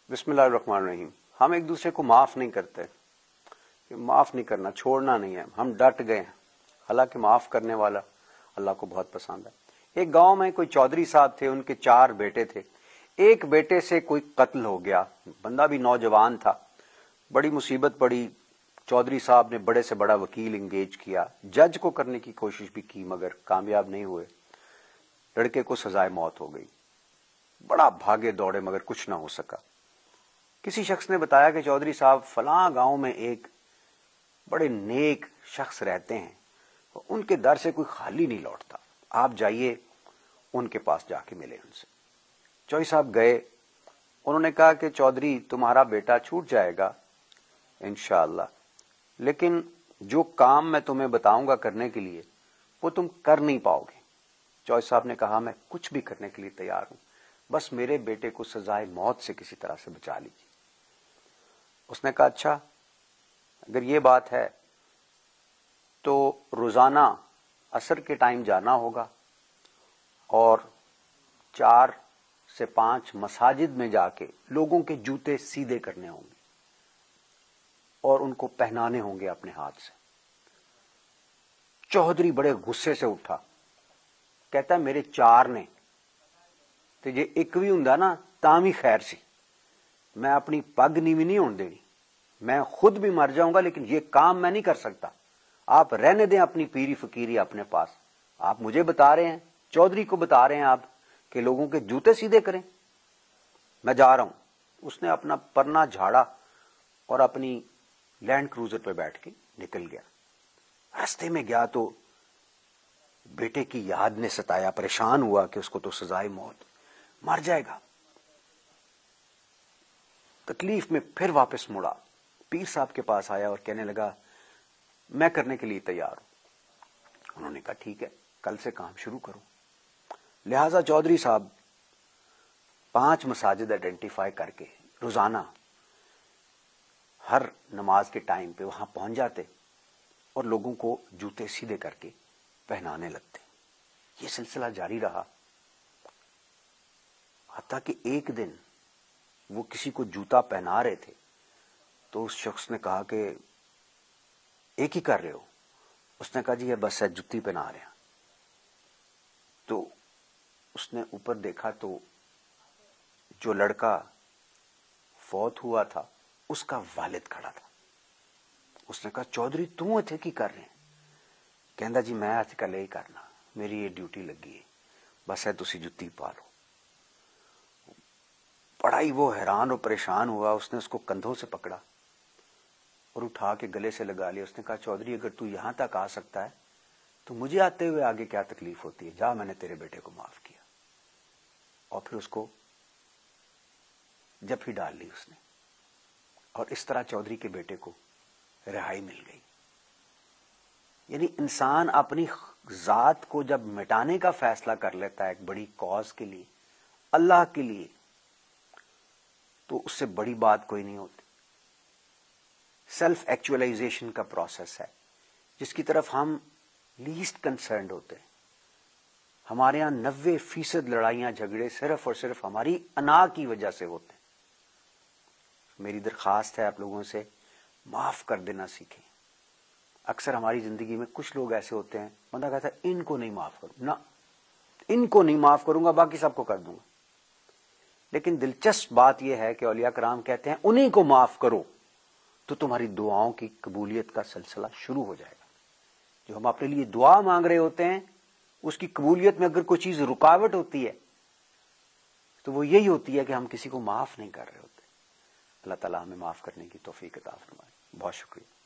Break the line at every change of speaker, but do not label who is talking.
بسم اللہ الرحمن الرحیم. ہم ایک دوسرے کو معاف نہیں کرتے. معاف نہیں کرنا، چھوڑنا نہیں ہے. ہم ڈٹ گئے ہیں، حالانکہ معاف کرنے والا اللہ کو بہت پسند ہے. ایک گاؤں میں کوئی چودھری صاحب تھے، ان کے 4 بیٹے تھے. ایک بیٹے سے کوئی قتل ہو گیا، بندہ بھی نوجوان تھا. بڑی مصیبت پڑی. چودھری صاحب نے بڑے سے بڑا وکیل انگیج کیا، جج کو کرنے کی کوشش بھی کی مگر کامیاب نہیں ہوئے. لڑکے کو سزائے موت ہو گئی. بڑا بھاگے دوڑے مگر کچھ نہ ہو سکا. کسی شخص نے بتایا کہ چودھری صاحب فلاں گاؤں میں ایک بڑے نیک شخص رہتے ہیں، ان کے در سے کوئی خالی نہیں لوٹتا، آپ جائیے ان کے پاس جا کے ملے ان سے. چودھری صاحب گئے. انہوں نے کہا کہ چودھری تمہارا بیٹا چھوٹ جائے گا انشاءاللہ، لیکن جو کام میں تمہیں بتاؤں گا کرنے کے لیے وہ تم کر نہیں پاؤ گے. چودھری صاحب نے کہا میں کچھ بھی کرنے کے لیے تیار ہوں، بس میرے بیٹے کو سزائے موت سے کسی طرح سے بچا لیجیے. اس نے کہا اچھا اگر یہ بات ہے تو روزانہ عصر کے ٹائم جانا ہوگا اور 4 سے 5 مساجد میں جا کے لوگوں کے جوتے سیدھے کرنے ہوں گے اور ان کو پہنانے ہوں گے اپنے ہاتھ سے. چودھری بڑے غصے سے اٹھا، کہتا ہے میرے 4 نے تو جے ایک بھی ہوں نا تاں بھی خیر سی، میں اپنی پگ نیوی نہیں ہون دینی، میں خود بھی مر جاؤں گا لیکن یہ کام میں نہیں کر سکتا. آپ رہنے دیں اپنی پیری فقیری اپنے پاس. آپ مجھے بتا رہے ہیں، چودھری کو بتا رہے ہیں آپ کہ لوگوں کے جوتے سیدھے کریں. میں جا رہا ہوں. اس نے اپنا پرنا جھاڑا اور اپنی لینڈ کروزر پہ بیٹھ کے نکل گیا. راستے میں گیا تو بیٹے کی یاد نے ستایا، پریشان ہوا کہ اس کو تو سزائے موت، مر جائے گا. تکلیف میں پھر واپس مڑا، پیر صاحب کے پاس آیا اور کہنے لگا میں کرنے کے لیے تیار ہوں. انہوں نے کہا ٹھیک ہے کل سے کام شروع کرو. لہذا چودھری صاحب 5 مساجد آئیڈینٹیفائی کر کے روزانہ ہر نماز کے ٹائم پہ وہاں پہنچ جاتے اور لوگوں کو جوتے سیدھے کر کے پہنانے لگتے. یہ سلسلہ جاری رہا حتیٰ کہ ایک دن وہ کسی کو جوتا پہنا رہے تھے تو اس شخص نے کہا کہ ایک ہی کر رہے ہو؟ اس نے کہا جی یہ بس ہے جوتی پہنا رہے ہیں. تو اس نے اوپر دیکھا تو جو لڑکا فوت ہوا تھا اس کا والد کھڑا تھا. اس نے کہا چودھری تم اتنے کی کر رہے ہیں؟ کہندا جی میں اج کل ہی کرنا، میری یہ ڈیوٹی لگی ہے، بس ہے تسی جتی پا لو. بڑا ہی وہ حیران اور پریشان ہوا. اس نے اس کو کندھوں سے پکڑا اور اٹھا کے گلے سے لگا لیا. اس نے کہا چودھری اگر تو یہاں تک آ سکتا ہے تو مجھے آتے ہوئے آگے کیا تکلیف ہوتی ہے، جا میں نے تیرے بیٹے کو معاف کیا. اور پھر اس کو جب ہی ڈال لی اس نے، اور اس طرح چودھری کے بیٹے کو رہائی مل گئی. یعنی انسان اپنی ذات کو جب مٹانے کا فیصلہ کر لیتا ہے ایک بڑی کاز کے لیے، اللہ کے لیے، تو اس سے بڑی بات کوئی نہیں ہوتی. سیلف ایکچولائزیشن کا پروسیس ہے جس کی طرف ہم لیسٹ کنسرنڈ ہوتے ہیں. ہمارے یہاں 90% لڑائیاں جھگڑے صرف اور صرف ہماری انا کی وجہ سے ہوتے ہیں. میری درخواست ہے آپ لوگوں سے معاف کر دینا سیکھیں. اکثر ہماری زندگی میں کچھ لوگ ایسے ہوتے ہیں، بندہ کہتا ہے ان کو نہیں معاف کروں، نہ ان کو نہیں معاف کروں گا باقی سب کو کر دوں گا. لیکن دلچسپ بات یہ ہے کہ اولیاء کرام کہتے ہیں انہیں کو معاف کرو تو تمہاری دعاؤں کی قبولیت کا سلسلہ شروع ہو جائے گا. جو ہم اپنے لیے دعا مانگ رہے ہوتے ہیں اس کی قبولیت میں اگر کوئی چیز رکاوٹ ہوتی ہے تو وہ یہی ہوتی ہے کہ ہم کسی کو معاف نہیں کر رہے ہوتے. اللہ تعالیٰ ہمیں معاف کرنے کی توفیق عطا فرمائے. بہت شکریہ.